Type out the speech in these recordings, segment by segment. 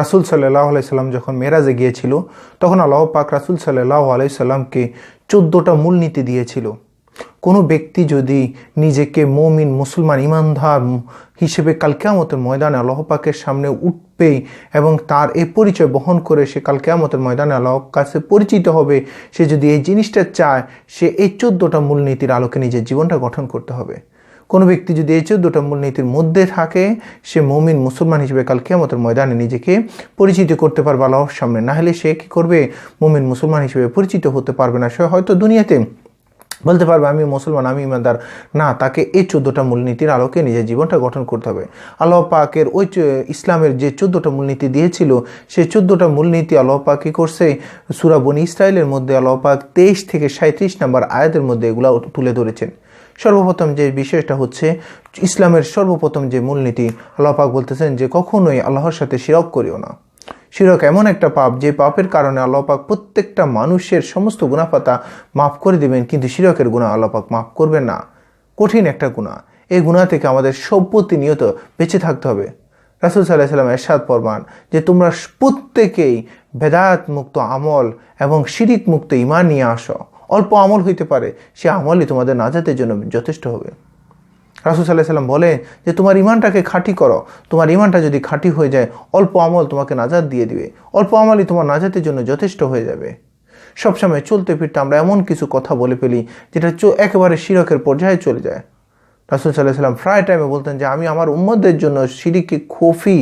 রাসূল সাল্লাল্লাহু আলাইহি সাল্লাম যখন মেরাজে গিয়েছিল তখন আল্লাহ পাক রাসূল সাল্লাল্লাহু আলাইহি সাল্লামকে 14টা মূলনীতি দিয়েছিল। কোনো ব্যক্তি যদি নিজেকে মুমিন মুসলমান ইমানদার হিসেবে কাল কিয়ামতের ময়দানে আল্লাহ পাকের সামনে উঠবে এবং তার এই পরিচয় বহন করে সে কাল কিয়ামতের ময়দানে আল্লাহর কাছে পরিচিত হবে, সে যদি এই জিনিসটা চায়, সে এই 14টা মূলনীতির আলোকে নিজের জীবনটা গঠন করতে হবে। কোনো ব্যক্তি যদি এই 14টা মূলনীতির মধ্যে থাকে, সে মুমিন মুসলমান হিসেবে কাল কিয়ামতের ময়দানে নিজেকে পরিচিত করতে পারবে আল্লাহর সামনে। না হলে সে কী করবে? মুমিন মুসলমান হিসেবে পরিচিত হতে পারবে না। সে হয়তো দুনিয়াতে বলতে পারবে আমি মুসলমান, আমি ইমানদার, না, তাকে এই 14টা মূলনীতির আলোকে নিজের জীবনটা গঠন করতে হবে। আল্লাহ পাকের ওই ইসলামের যে 14টা মূলনীতি দিয়েছিল, সেই 14টা মূলনীতি আল্লাহ পাক কী করছে? সূরা বনী ইসরাইলের মধ্যে আল্লাহ পাক 23 থেকে 37 নম্বর আয়াতের মধ্যে এগুলো তুলে ধরেছেন। সর্বপ্রথম যে বিষয়টা হচ্ছে ইসলামের সর্বপ্রথম যে মূলনীতি, আল্লাহ পাক বলতেছেন যে কখনোই আল্লাহর সাথে শিরক করিও না। শিরক এমন একটা পাপ যে পাপের কারণে আল্লাহ পাক প্রত্যেকটা মানুষের সমস্ত গুনাহপাতা মাফ করে দেবেন, কিন্তু শিরকের গুনাহ আল্লাহ পাক মাফ করবেন না। কঠিন একটা গুনাহ। এই গুনাহ থেকে আমাদের সব প্রতিনিয়ত বেঁচে থাকতে হবে। রাসূল সাল্লাল্লাহু আলাইহি ওয়াসাল্লাম ইরশাদ ফরমান যে তোমরা প্রত্যেকেই বেদাত মুক্ত আমল এবং শিরিক মুক্ত ঈমান নিয়ে আসো। অল্প আমল হইতে পারে, সে আমলই তোমাদের নাজাতের জন্য যথেষ্ট হবে। রাসূল সাল্লাল্লাহু আলাইহি ওয়াসাল্লাম বলে যে তোমার ইমানটাকে খাঁটি করো। তোমার ইমানটা যদি খাঁটি হয়ে যায়, অল্প আমল তোমাকে নাজাত দিয়ে দিবে। অল্প আমলই তোমার নাজাতের জন্য যথেষ্ট হয়ে যাবে। সবসময় চলতে ফিরতে আমরা এমন কিছু কথা বলে ফেলি যেটা একেবারে শিরকের পর্যায়ে চলে যায়। রাসূল সাল্লাল্লাহু আলাইহি ওয়াসাল্লাম প্রায় টাইমে বলতেন যে আমি আমার উম্মতদের জন্য শিরিকে খফি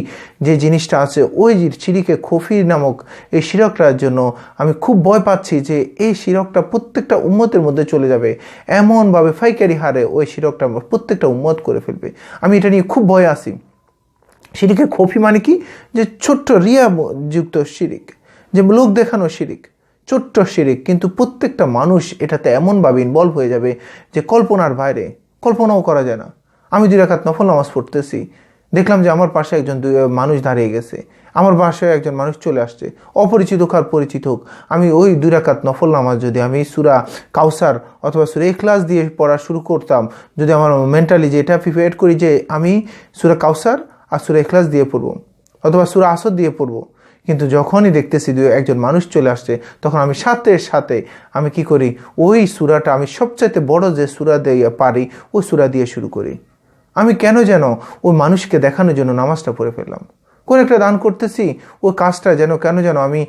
যে জিনিসটা আছে, ওই শিরিকে খফি নামক এই শিরকটার জন্য আমি খুব ভয় পাচ্ছি যে এই শিরকটা প্রত্যেকটা উম্মতের মধ্যে চলে যাবে, এমনভাবে ফাইকারি হারে ওই শিরকটা প্রত্যেকটা উম্মত করে ফেলবে। আমি এটা নিয়ে খুব ভয় আছি। শিরিকে খফি মানে কি? যে ছোট্ট রিয়া যুক্ত শিরিক, যে লোক দেখানো শিরিক, ছোট্ট শিরিক, কিন্তু প্রত্যেকটা মানুষ এটাতে এমনভাবে ইনভলভ হয়ে যাবে যে কল্পনার বাইরে, কল্পনাও করা যায় না। আমি 2 রাকাত নফল নামাজ পড়তেছি, দেখলাম যে আমার পাশে একজন মানুষ দাঁড়িয়ে গেছে, আমার পাশে একজন মানুষ চলে আসছে, অপরিচিত হোক আর পরিচিত হোক। আমি ওই 2 রাকাত নফল নামাজ যদি আমি সূরা কাউসার অথবা সূরা ইখলাস দিয়ে পড়া শুরু করতাম, যদি আমার মেন্টালি যে এটা প্রিপেয়ার করি যে আমি সূরা কাউসার আর সূরা ইখলাস দিয়ে পড়বো অথবা সূরা আসর দিয়ে পড়বো, কিন্তু যখনই দেখতেছি একজন মানুষ চলে আসছে, তখন আমি সাথে সাথে আমি কি করি? ওই সূরাটা আমি সবচাইতে বড় যে সূরা দিয়ে পারি ওই সূরা দিয়ে শুরু করি। আমি কেন যেন ওই মানুষকে দেখানোর জন্য নামাজটা পড়ে ফেললাম। কোন একটা দান করতেছি, ওই কাজটা কেন যেন আমি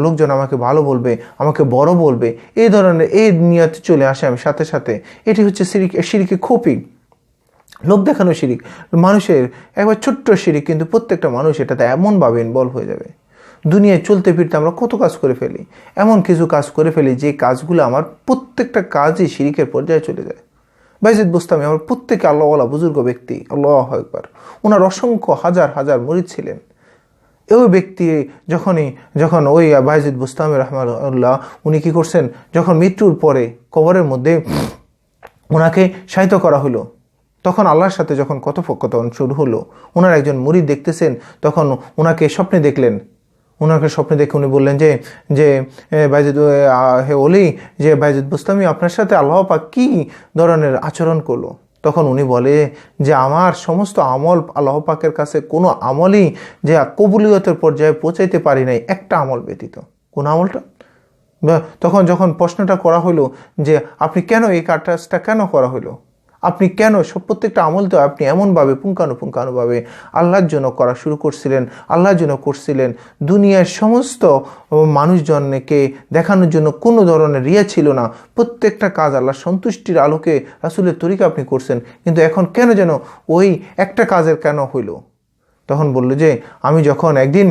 লোকজন আমাকে ভালো বলবে, আমাকে বড় বলবে, এই ধরনের এই নিয়ত চলে আসে আমি সাথে সাথে। এটি হচ্ছে শিরকে খফি, লোক দেখানো শিরিক, মানুষের একবার ছোট্ট শিরিক, কিন্তু প্রত্যেকটা মানুষ এটাতে এমনভাবে ইনভলভ হয়ে যাবে। দুনিয়ায় চলতে ফিরতে আমরা কত কাজ করে ফেলি, এমন কিছু কাজ করে ফেলি যে কাজগুলো আমার প্রত্যেকটা কাজই শিরিকের পর্যায়ে চলে যায়। বাইজিদ বুস্তামি আমার প্রত্যেকে আল্লাহওয়ালা বুজুর্গ ব্যক্তি, আল্লাহু আকবার, ওনার অসংখ্য হাজার হাজার মুরিদ ছিলেন। ওই ব্যক্তি যখন ওই বাইজিদ বুস্তামি রাহমাতুল্লাহ উনি কি করছেন, যখন মৃত্যুর পরে কবরের মধ্যে ওনাকে শায়িত করা হলো, তখন আল্লাহর সাথে যখন কথোপকথন শুরু হলো, ওনার একজন মুরিদ দেখতেছেন, তখন ওনাকে স্বপ্নে দেখলেন। ওনাকে স্বপ্নে দেখে উনি বললেন যে বাইজিদ, হে ওলি, যে বাইজিদ বুস্তামি আপনার সাথে আল্লাহ পাক কী ধরনের আচরণ করলো? তখন উনি বলে যে আমার সমস্ত আমল আল্লাহ পাকের কাছে কোনো আমলই যে কবুলিয়তের পর্যায়ে পৌঁছাইতে পারি নাই, একটা আমল ব্যতীত। কোন আমলটা? তখন যখন প্রশ্নটা করা হলো যে আপনি কেন এই কাজটা কেন করা হলো, আপনি কেন প্রত্যেকটা আমল তো আপনি এমনভাবে পুঙ্খানুপুঙ্খানুভাবে আল্লাহর জন্য করা শুরু করছিলেন, আল্লাহর জন্য করছিলেন, দুনিয়ার সমস্ত মানুষজনকে দেখানোর জন্য কোনো ধরনের রিয়া ছিল না, প্রত্যেকটা কাজ আল্লাহ সন্তুষ্টির আলোকে রাসূলের তরিকা আপনি করছেন, কিন্তু এখন কেন যেন ওই একটা কাজের কেন হইল? তখন বলল যে আমি যখন একদিন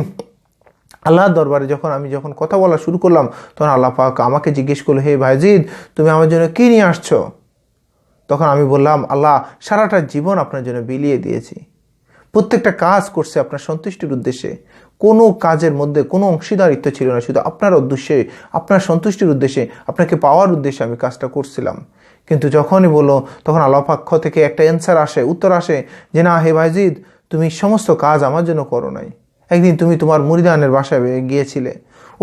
আল্লাহর দরবারে আমি যখন কথা বলা শুরু করলাম, তখন আল্লাহ পাক আমাকে জিজ্ঞেস করলো, হে বাইজিদ, তুমি আমার জন্য কী নিয়ে আসছো? তখন আমি বললাম, আল্লাহ সারাটা জীবন আপনার জন্য বিলিয়ে দিয়েছি, প্রত্যেকটা কাজ করছে আপনার সন্তুষ্টির উদ্দেশ্যে, কোনো কাজের মধ্যে কোনো অংশীদারিত্ব ছিল না, শুধু আপনার উদ্দেশ্যে, আপনার সন্তুষ্টির উদ্দেশ্যে, আপনাকে পাওয়ার উদ্দেশ্যে আমি কাজটা করছিলাম। কিন্তু যখনই বলো, তখন আল্লাহ পক্ষ থেকে একটা অ্যান্সার আসে, উত্তর আসে যে না হে বাইজিদ, তুমি সমস্ত কাজ আমার জন্য করো নাই। একদিন তুমি তোমার মুরিদানের বাসায় গিয়েছিলে,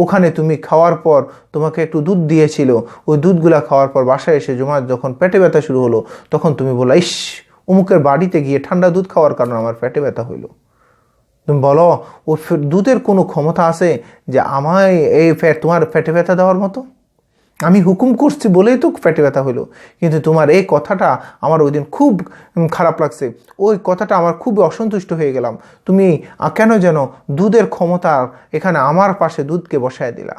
ওখানে তুমি খাওয়ার পর তোমাকে একটু দুধ দিয়েছিল, ওই দুধগুলা খাওয়ার পর বাসায় এসে যখন পেটে ব্যথা শুরু হলো, তখন তুমি বললা, ইস, অমুকের বাড়িতে গিয়ে ঠান্ডা দুধ খাওয়ার কারণে আমার পেটে ব্যথা হইলো। তুমি বলো ও দুধের কোনো ক্ষমতা আছে যে আমায় এই তোমার পেটে ব্যথা দেওয়ার মতো? আমি হুকুম করছি বলেই তো পেটে ব্যথা হলো, কিন্তু তোমার এই কথাটা আমার ওই দিন খুব খারাপ লাগছে, ওই কথাটা আমার খুব অসন্তুষ্ট হয়ে গেলাম। তুমি কেন যেন দুধের ক্ষমতা এখানে আমার পাশে দুধকে বসায় দিলা,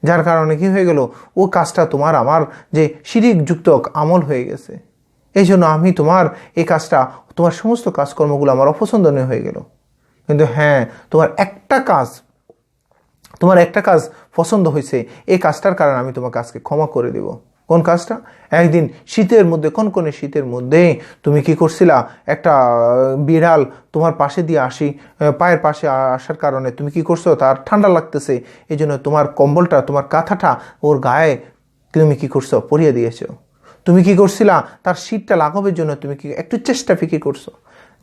যার কারণে কি হয়ে গেল, ও কাজটা তোমার আমার যে শিরিকযুক্ত আমল হয়ে গেছে। এই জন্য আমি তোমার এই কাজটা, তোমার সমস্ত কাজকর্মগুলো আমার অপছন্দনীয় হয়ে গেল। কিন্তু হ্যাঁ, তোমার একটা কাজ পছন্দ হয়েছে, এই কাজটার কারণে আমি তোমাকে আজকে ক্ষমা করে দেব। কোন কাজটা? একদিন শীতের মধ্যে, কনকনে শীতের মধ্যে তুমি কি করছিলা, একটা বিড়াল তোমার পাশে দিয়ে পায়ের পাশে আসার কারণে তুমি কি করছো, তার ঠান্ডা লাগতেছে, এই জন্য তোমার কম্বলটা, তোমার কাঁথাটা ওর গায়ে তুমি কি করছো, পরিয়ে দিয়েছো। তুমি কি করছিলা, তার শীতটা লাঘবের জন্য তুমি কি একটু চেষ্টা ফিকির করছো,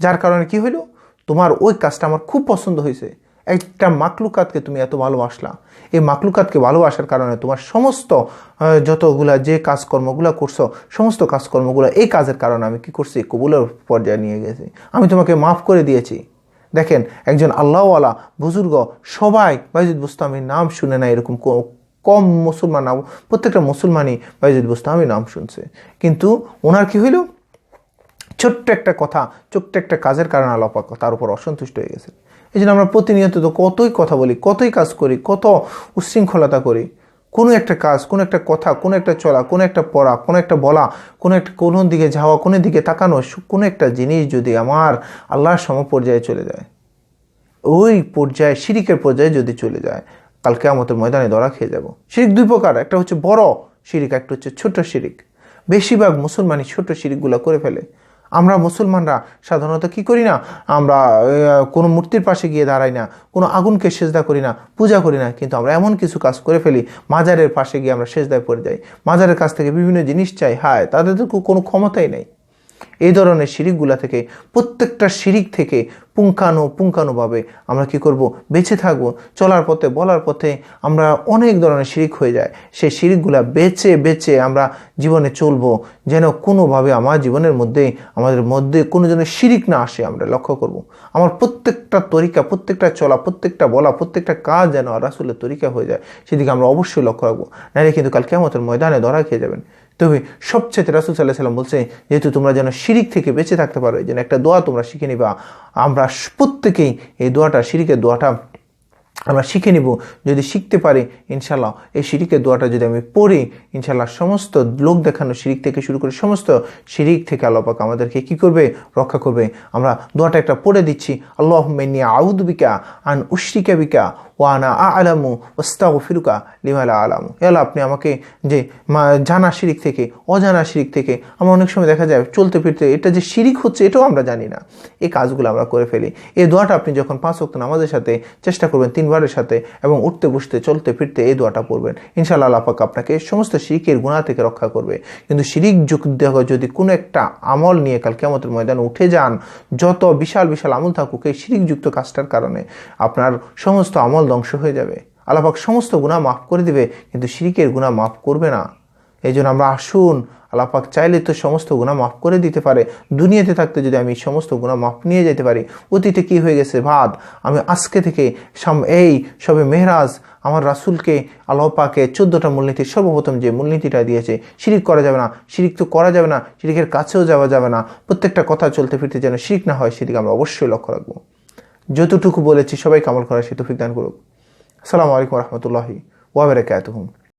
যার কারণে কি হইলো, তোমার ওই কাজটা আমার খুব পছন্দ হয়েছে। একটা মাকলুকাতকে তুমি এত ভালোবাসলা, এই মাকলুকাতকে ভালোবাসার কারণে তোমার সমস্ত যতগুলা যে কাজকর্মগুলো করছো, সমস্ত কাজকর্মগুলো এই কাজের কারণে আমি কি করছি, কবুলের পর্যায়ে নিয়ে গেছি, আমি তোমাকে মাফ করে দিয়েছি। দেখেন, একজন আল্লাহওয়ালা বুজুর্গ, সবাই বায়জিদ বুস্তামির নাম শুনে না, এরকম কম মুসলমান না, প্রত্যেকটা মুসলমানই বায়জিদ বুস্তামির নাম শুনছে, কিন্তু ওনার কি হইল, ছোট্ট একটা কথা, ছোট্ট একটা কাজের কারণে আল্লাহ পাক তার উপর অসন্তুষ্ট হয়ে গেছে। এই জন্য আমরা প্রতিনিয়ত তো কতই কথা বলি, কতই কাজ করি, কত উচ্ছৃঙ্খলতা করি, কোনো একটা কাজ, কোনো একটা কথা, কোনো একটা চলা, কোনো একটা পড়া, কোনো একটা বলা, কোনো দিকে যাওয়া, কোনো দিকে তাকানো, কোনো একটা জিনিস যদি আমার আল্লাহর সমপর্যায়ে চলে যায়, ওই পর্যায়ে শিরিকের পর্যায়ে যদি চলে যায়, কাল কিয়ামতের ময়দানে ধরা খেয়ে যাব। শিরিক দুই প্রকার, একটা হচ্ছে বড় শিরিক, একটা হচ্ছে ছোট শিরিক। বেশিরভাগ মুসলমানই ছোট শিরিকগুলো করে ফেলে। আমরা মুসলমানরা সাধারণত কি করি না, আমরা কোনো মূর্তির পাশে গিয়ে দাঁড়াই না, কোনো আগুনকে সেজদা করি না, পূজা করি না, কিন্তু আমরা এমন কিছু কাজ করে ফেলি, মাজারের পাশে গিয়ে আমরা সেজদায় পড়ে যাই, মাজারের কাছ থেকে বিভিন্ন জিনিস চাই, হায় তাদের তো কোনো ক্ষমতাই নেই। এই ধরনের শিরিকগুলা থেকে, প্রত্যেকটা শিরিক থেকে পুঙ্খানুভাবে আমরা কি করব, বেঁচে থাকবো। চলার পথে, বলার পথে আমরা অনেক ধরনের শিরিক হয়ে যায়, সেই শিরিকগুলা বেছে বেছে আমরা জীবনে চলবো, যেন কোনোভাবে আমাদের মধ্যে কোনো যেন শিরিক না আসে, আমরা লক্ষ্য করব। আমার প্রত্যেকটা তরিকা, প্রত্যেকটা চলা, প্রত্যেকটা বলা, প্রত্যেকটা কাজ যেন রাসূলের তরিকা হয়ে যায়, সেদিকে আমরা অবশ্যই লক্ষ্য রাখবো, নাহলে কিন্তু কাল কিয়ামতের ময়দানে ধরা খেয়ে যাবেন। তবে সবচেয়ে রাসূল সাল্লাল্লাহু আলাইহি ওয়াসাল্লাম বলছে, যেহেতু তোমরা যেন শিরিক থেকে বেঁচে থাকতে পারো, এই জন্য একটা দোয়া তোমরা শিখে নিবা। আমরা প্রত্যেকেই এই দোয়াটা, শিরিকের দোয়াটা আমরা শিখে নিব। যদি শিখতে পারি ইনশাল্লাহ, এই শিরিকের দোয়াটা যদি আমি পড়ি, ইনশাল্লাহ সমস্ত লোক দেখানো শিরিক থেকে শুরু করে সমস্ত শিরিক থেকে আল্লাহ পাক আমাদেরকে কি করবে, রক্ষা করবে। আমরা দোয়াটা একটা পড়ে দিচ্ছি। আল্লাহুম্মা ইন্নী আউযু বিকা আন উশরিকা বিকা ওয়া আনা আ'লামু ওয়াস্তাগফিরুকা লিমা লা আ'লামু। হে আল্লাহ, আপনি আমাকে যে জানা শিরিক থেকে, অজানা শিরিক থেকে, আমরা অনেক সময় দেখা যায় চলতে ফিরতে এটা যে শিরিক হচ্ছে এটাও আমরা জানি না, এই কাজগুলো আমরা করে ফেলি। এই দোয়াটা আপনি যখন 5 ওয়াক্ত নামাজের সাথে চেষ্টা করবেন, 3 বারের সাথে, এবং উঠতে বসতে চলতে ফিরতে এই দোয়াটা পড়বেন, ইনশাআল্লাহ আল্লাহ পাক আপনাকে সমস্ত শিরিকের গুনাহ থেকে রক্ষা করবে। কিন্তু শিরিক যদি কোনো একটা আমল নিয়ে কাল কিয়ামতের ময়দানে উঠে যান, যত বিশাল বিশাল আমল থাকুক, এই শিরিকযুক্ত কাজটার কারণে আপনার সমস্ত আমল ধ্বংস হয়ে যাবে। আল্লাহ পাক সমস্ত গুনাহ মাফ করে দিবে, কিন্তু শিরিকের গুনাহ মাফ করবে না। এই জন্য আমরা আসুন, আল্লাহ পাক চাইলে তো সমস্ত গুনাহ মাফ করে দিতে পারে। দুনিয়াতে থাকতে যদি আমি সমস্ত গুনাহ মাফ নিয়ে যেতে পারি, অতীতে কি হয়ে গেছে ভাদ, আমি আজকে থেকে এই সবে মেহরাজ আমার রাসূলকে আল্লাহ পাকে 14টা মূলনীতি, সর্বপ্রথম যে মূলনীতিটা দিয়েছে, শিরিক করা যাবে না, শিরিক তো করা যাবে না, শিরিকের কাছেও যাওয়া যাবে না, প্রত্যেকটা কথা চলতে ফিরতে যেন শিরিক না হয়, সেদিকে আমরা অবশ্যই লক্ষ্য রাখবো। যতটুকু বলেছি সবাইকে আমল করার সে তৌফিক দান করুক। আসসালামু আলাইকুম ওয়া রাহমাতুল্লাহি ওয়া বারাকাতুহু।